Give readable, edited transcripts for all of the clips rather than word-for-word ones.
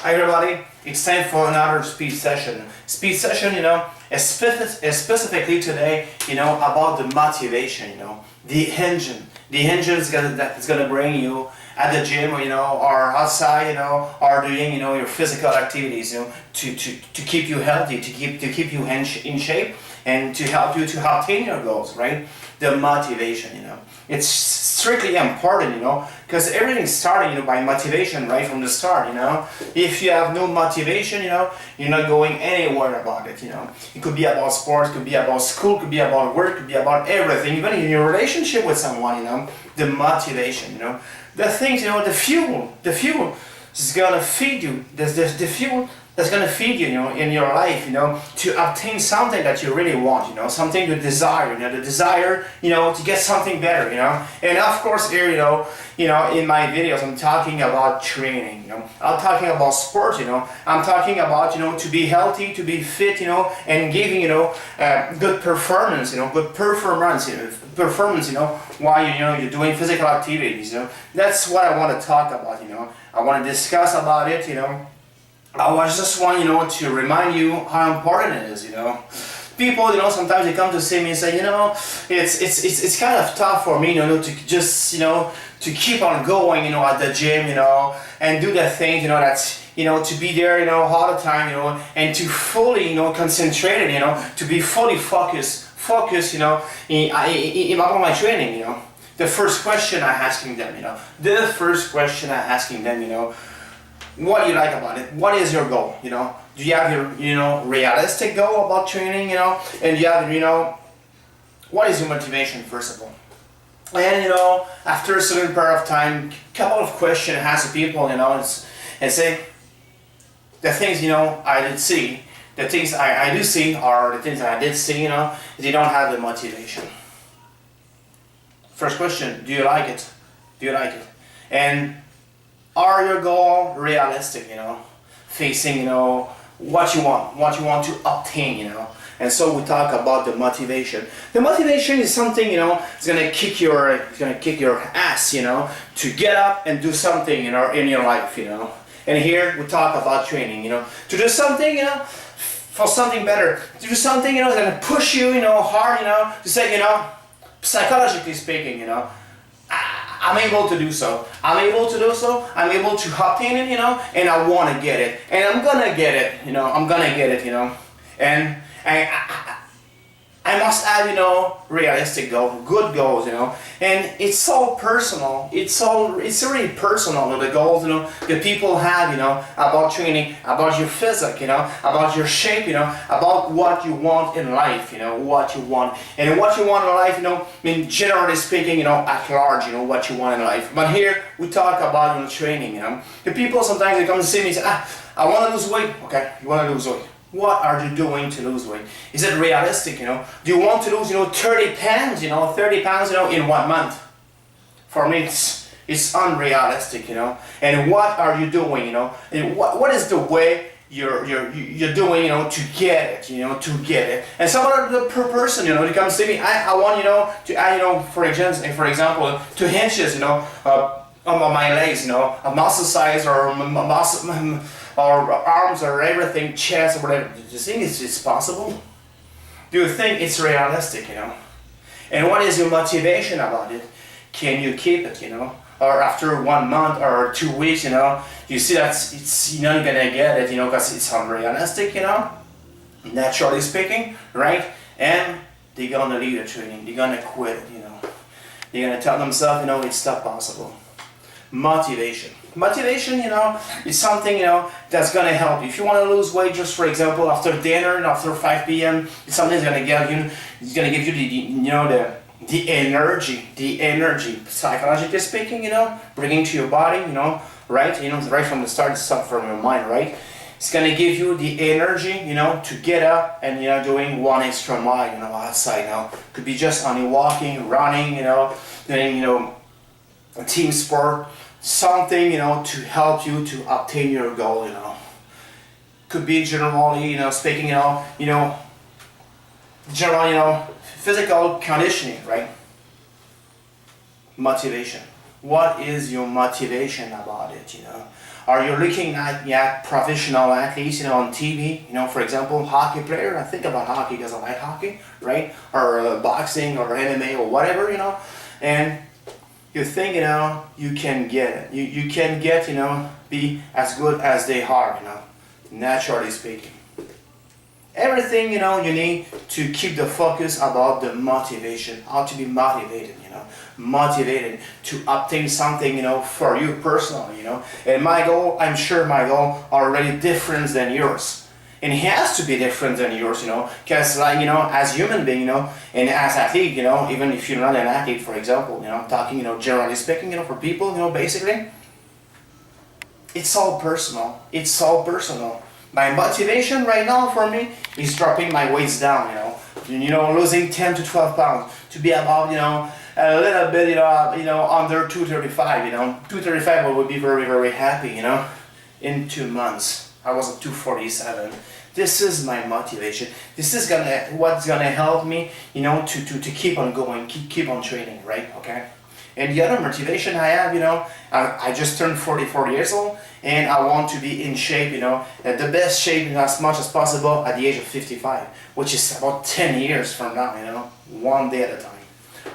Hi everybody, it's time for another speed session. Speed session, specifically today, about the motivation, the engine. The engine is gonna bring you at the gym, or outside, or doing, your physical activities, to keep you healthy, to keep you in shape, and to help you to obtain your goals, right? The motivation, it's strictly important, because everything's starting, by motivation right from the start, If you have no motivation, you're not going anywhere about it, It could be about sports, could be about school, could be about work, could be about everything, even in your relationship with someone, the motivation, the things, the fuel is gonna feed you. The fuel that's gonna feed you, in your life, to obtain something that you really want, something to desire, the desire, to get something better, And of course here, in my videos I'm talking about training, I'm talking about sports, I'm talking about, to be healthy, to be fit, and giving, good performance, while you're doing physical activities, That's what I want to talk about, I want to discuss about it, I just want, to remind you how important it is, People, sometimes they come to see me and say, it's kind of tough for me, to just, to keep on going, at the gym, and do the things, that's, to be there, all the time, and to fully, concentrate, to be fully focused, about my training, The first question I'm asking them, what do you like about it? What is your goal? Do you have your, realistic goal about training? And do you have, what is your motivation first of all? And after a certain period of time, couple of questions ask people, and say the things I did see, the things I do see, or the things I did see, they don't have the motivation. First question: do you like it? Do you like it? And are your goals realistic, facing, what you want to obtain, And so we talk about the motivation. The motivation is something, it's gonna kick your ass, to get up and do something, in your life, And here we talk about training, to do something, for something better, to do something, that's gonna push you, hard, to say, psychologically speaking, I'm able to do so. I'm able to obtain it, and I want to get it. And I'm gonna get it, And I must have, realistic goals, good goals, And it's so personal. It's really personal, the goals, that people have, about training, about your physique, about your shape, about what you want in life, what you want. And what you want in life, generally speaking, at large, what you want in life. But here we talk about, training, The people sometimes they come to see me and say, I want to lose weight. Okay, you want to lose weight. What are you doing to lose weight? Is it realistic, Do you want to lose, 30 pounds, 30 pounds, in 1 month? For me, it's unrealistic, And what are you doing, And what is the way you're doing, to get it, to get it? And some other person, they come to me, I want, to add, for example, 2 inches, on my legs, a muscle size or muscle. Or arms or everything, chest or whatever. Do you think it's possible? Do you think it's realistic, And what is your motivation about it? Can you keep it, Or after 1 month or 2 weeks, you see that you're not gonna get it, because it's unrealistic, Naturally speaking, right? And they're gonna leave the training, they're gonna quit it, They're gonna tell themselves, it's not possible. Motivation, is something, that's going to help you. If you want to lose weight, just for example, after dinner and after 5 p.m., it's something that's going to give you, the energy, psychologically speaking, bringing to your body, right? Right from the start, it's stuff from your mind, right? It's going to give you the energy, to get up and, doing 1 extra mile, outside, Could be just only walking, running, doing, a team sport, something, to help you to obtain your goal, Could be generally, speaking, general, physical conditioning, right? Motivation. What is your motivation about it, Or you're looking at professional athletes, on TV, for example, hockey player. I think about hockey because I like hockey, right? Or boxing or MMA or whatever, and you think, you can get it. You can get, be as good as they are, naturally speaking. Everything, you need to keep the focus about the motivation, how to be motivated, motivated to obtain something, for you personally, And my goal, I'm sure my goal are already different than yours. And it has to be different than yours, because as human being, and as athlete, even if you're not an athlete, for example, talking, generally speaking, for people, basically, it's all personal. It's all personal. My motivation right now for me is dropping my weights down, losing 10 to 12 pounds to be about, a little bit, under 235, 235 I would be very, very happy, in 2 months. I was at 247. This is my motivation. This is what's gonna help me, to keep on going, keep on training, right? Okay. And the other motivation I have, I just turned 44 years old, and I want to be in shape, the best shape as much as possible at the age of 55, which is about 10 years from now, one day at a time.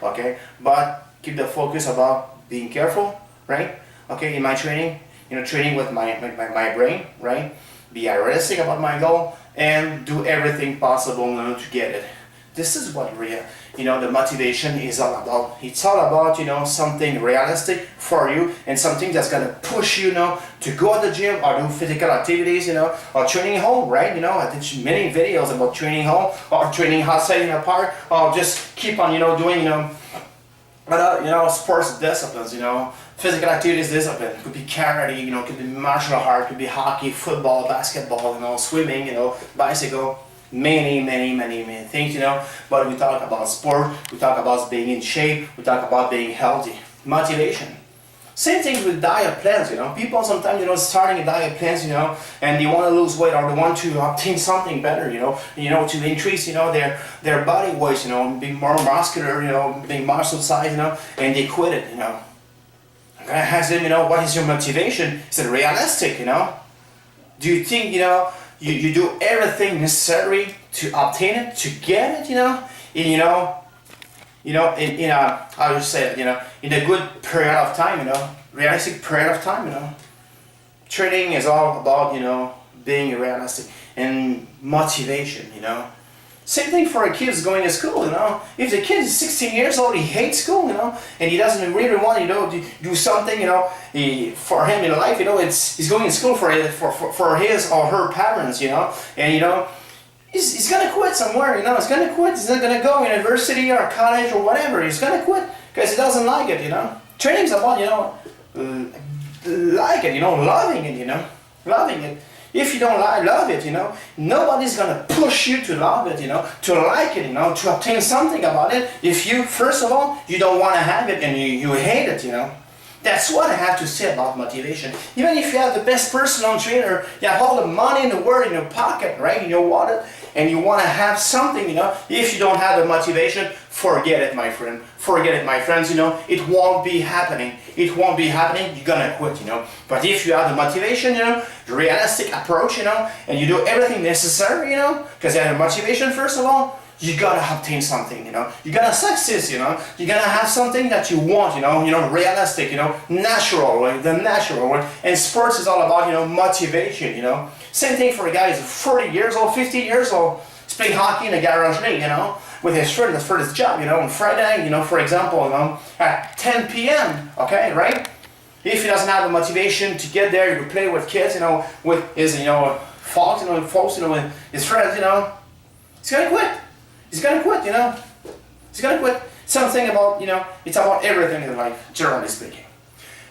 Okay, but keep the focus about being careful, right? Okay, in my training, training with my brain, right? Be realistic about my goal and do everything possible to get it. This is what the motivation is all about. It's all about, something realistic for you and something that's gonna push you, to go to the gym or do physical activities, or training home, right? I did many videos about training home or training outside in a park, or just keep on, doing, sports disciplines, physical activities discipline. It could be karate, it could be martial art, it could be hockey, football, basketball, swimming, bicycle. Many things, but we talk about sport, we talk about being in shape, we talk about being healthy. Motivation. Same thing with diet plans, people sometimes, starting a diet plans, and they want to lose weight or they want to obtain something better, to increase, their body weight, being more muscular, being muscle size, and they quit it, I'm gonna ask them, what is your motivation? Is it realistic, Do you think, you do everything necessary to obtain it, to get it, in a, how you say it, in a good period of time, realistic period of time, Training is all about, being realistic and motivation, Same thing for a kid going to school, If the kid is 16 years old, he hates school, and he doesn't really want, to do something, for him in life, he's going to school for his or her parents, and he's gonna quit somewhere, he's gonna quit. He's not gonna go university or college or whatever. He's gonna quit because he doesn't like it, Training's about, like it, loving it, loving it. If you don't love it, nobody's gonna push you to love it, to like it, to obtain something about it. If you, first of all, you don't want to have it and you hate it, That's what I have to say about motivation. Even if you have the best personal trainer, you have all the money in the world in your pocket, right, in your wallet, and you want to have something, if you don't have the motivation, forget it, my friend. Forget it, my friends, it won't be happening. It won't be happening, you're gonna quit, But if you have the motivation, the realistic approach, and you do everything necessary, because you have the motivation, first of all, you gotta obtain something, You gotta success, You gotta have something that you want, realistic, natural, right? The natural, right? And sports is all about, motivation, Same thing for a guy who's 40 years old, 50 years old, he's playing hockey in a garage league, with his friend for his job, on Friday, for example, at 10 p.m., okay, right? If he doesn't have the motivation to get there, to play with kids, with his, folks, with his friends, he's gonna quit. He's gonna quit, He's gonna quit. Something about, it's about everything in life, generally speaking.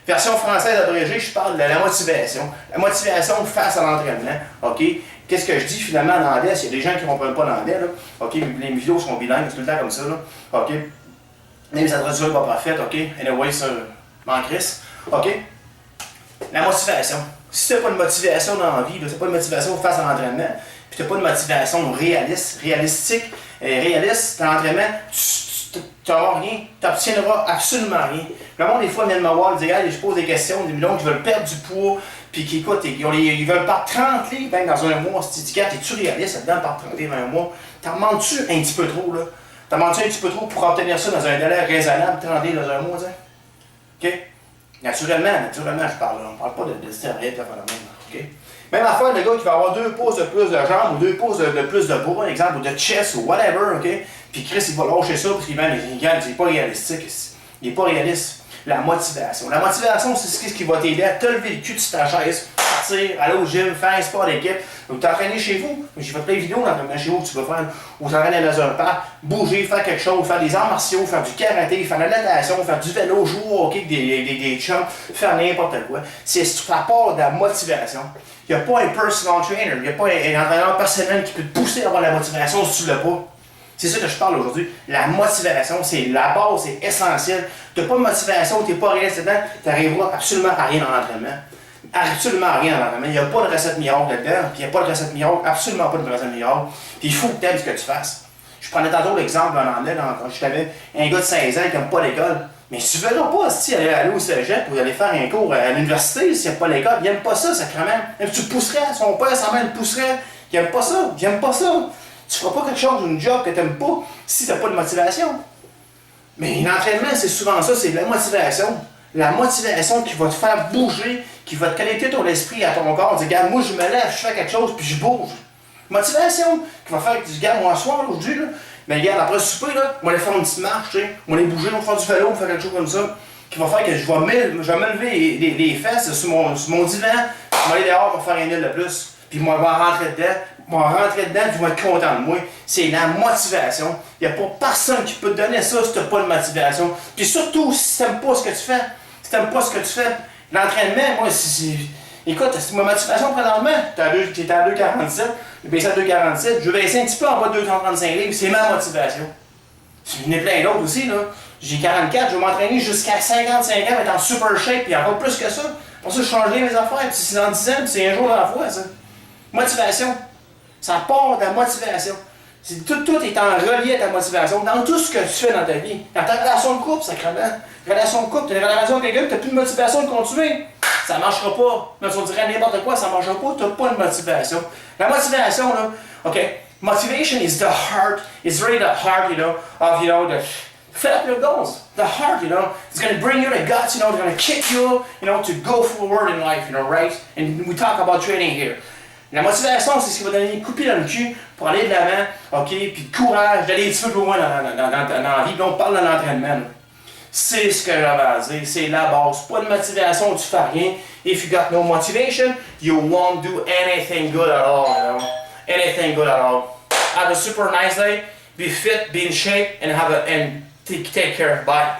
Version française abrégée, je parle de la motivation. La motivation face à l'entraînement, ok? Qu'est-ce que je dis finalement en anglais? S'il y a des gens qui ne comprennent pas l'anglais, ok? Les vidéos sont bilingues, c'est tout le temps comme ça, ok? Même si la traduction n'est pas parfaite, ok? Anyway, ça m'en crisse, ok? La motivation. Si tu n'as pas de motivation dans la vie, tu n'as pas de motivation face à l'entraînement, puis tu n'as pas de motivation réaliste dans l'entraînement, tu n'auras rien, tu n'obtiendras absolument rien. Le monde, des fois, vient de me voir et dit, je pose des questions, des millions qui veulent perdre du poids, puis puis qui écoute, ils veulent perdre 30 livres même dans un mois. Si tu dis, es-tu réaliste là-dedans, perdre 30 livres dans un mois? T'en demandes-tu un petit peu trop, là? T'en demandes-tu un petit peu trop pour obtenir ça dans un délai raisonnable, 30 livres dans un mois, OK? Naturellement, je parle, on ne parle pas de stéroïdes, là, OK? Même affaire, le gars qui va avoir 2 pouces de plus de jambes ou 2 pouces de plus de bras, par exemple, ou de chest ou whatever, OK? Puis Chris, il va lâcher ça parce qu'il n'est pas réalistique. Il n'est pas réaliste. La motivation. La motivation, c'est ce qui va t'aider à te lever le cul de ta chaise, partir, aller au gym, faire un sport d'équipe, ou t'entraîner chez vous. J'ai fait plein de vidéos d'entraînement chez vous que tu peux faire, ou t'entraîner dans un parc, bouger, faire quelque chose, faire des arts martiaux, faire du karaté, faire de la natation, faire du vélo, jouer au hockey avec des chums, faire n'importe quoi. C'est la part de la motivation. Il n'y a pas un personal trainer, il n'y a pas un entraîneur personnel qui peut te pousser à avoir la motivation si tu ne l'as pas. C'est ça que je parle aujourd'hui. La motivation, c'est la base, c'est essentiel. Tu n'as pas de motivation, tu n'es pas réaliste dedans, tu n'arriveras absolument à rien dans l'entraînement. Absolument à rien dans l'entraînement. Il n'y a pas de recette miracle là-dedans, puis il n'y a pas de recette miracle, absolument pas de recette miracle. Puis il faut que tu aimes ce que tu fasses. Je prenais tantôt l'exemple en anglais, quand je t'avais un gars de 16 ans qui n'aime pas l'école. Mais tu ne verras pas si aller au cégep ou aller faire un cours à l'université s'il n'aime pas l'école. Il n'aime pas ça, sacrément. Même tu le pousserais, son père, sa mère le pousserait. Il n'aime pas ça, il n'aime pas ça. Tu ne feras pas quelque chose, une job que tu n'aimes pas si tu n'as pas de motivation. Mais l'entraînement, c'est souvent ça, c'est la motivation. La motivation qui va te faire bouger, qui va te connecter ton esprit à ton corps. Dire, regarde, moi je me lève, je fais quelque chose, puis je bouge. Motivation qui va faire que tu dis, regarde, moi ce soir, aujourd'hui, là, mais regarde, après le souper, là, on va aller faire une petite marche, tu sais, on va aller bouger, on va faire du vélo, on va faire quelque chose comme ça, qui va faire que je vais me lever les fesses sur mon divan, je vais aller dehors pour faire un mille de plus, puis moi, je vais rentrer dedans, puis je vais être content de moi. C'est la motivation. Il n'y a pas personne qui peut te donner ça si tu n'as pas de motivation. Puis surtout, si tu n'aimes pas ce que tu fais, l'entraînement, moi, écoute, c'est ma motivation présentement. Tu es à 2,47, je baisse à 2,47, je vais baisser un petit peu en bas de 235 livres, c'est ma motivation. Il y en a plein d'autres aussi, là. J'ai 44, je vais m'entraîner jusqu'à 55 ans, être en super shape, puis encore plus que ça. Pour ça, je changerai mes affaires, puis c'est dans 10 ans, puis c'est un jour à la fois, ça. Motivation. Ça part de la motivation. Tout est en relié à ta motivation. Dans tout ce que tu fais dans ta vie. Dans ta relation de couple, sacrément. Relation de couple, tu as une relation avec quelqu'un, tu n'as plus de motivation de continuer. Ça ne marchera pas. Même si on dirait n'importe quoi, ça ne marchera pas, tu n'as pas de motivation. La motivation, là, OK. Motivation is the heart, is really the heart, the fill up your goals. The heart, it's going to bring you the guts, it's going to kick you, to go forward in life, right? And we talk about training here. La motivation, c'est ce qui va donner un coup de pied dans le cul pour aller de l'avant, OK, puis le courage d'aller un petit peu plus loin dans la vie. Puis on parle de l'entraînement. C'est ce que j'avais à dire, c'est la base. Pas de motivation, tu fais rien. If you got no motivation, you won't do anything good at all, Anything good at all. Have a super nice day, be fit, be in shape, and take care. Bye.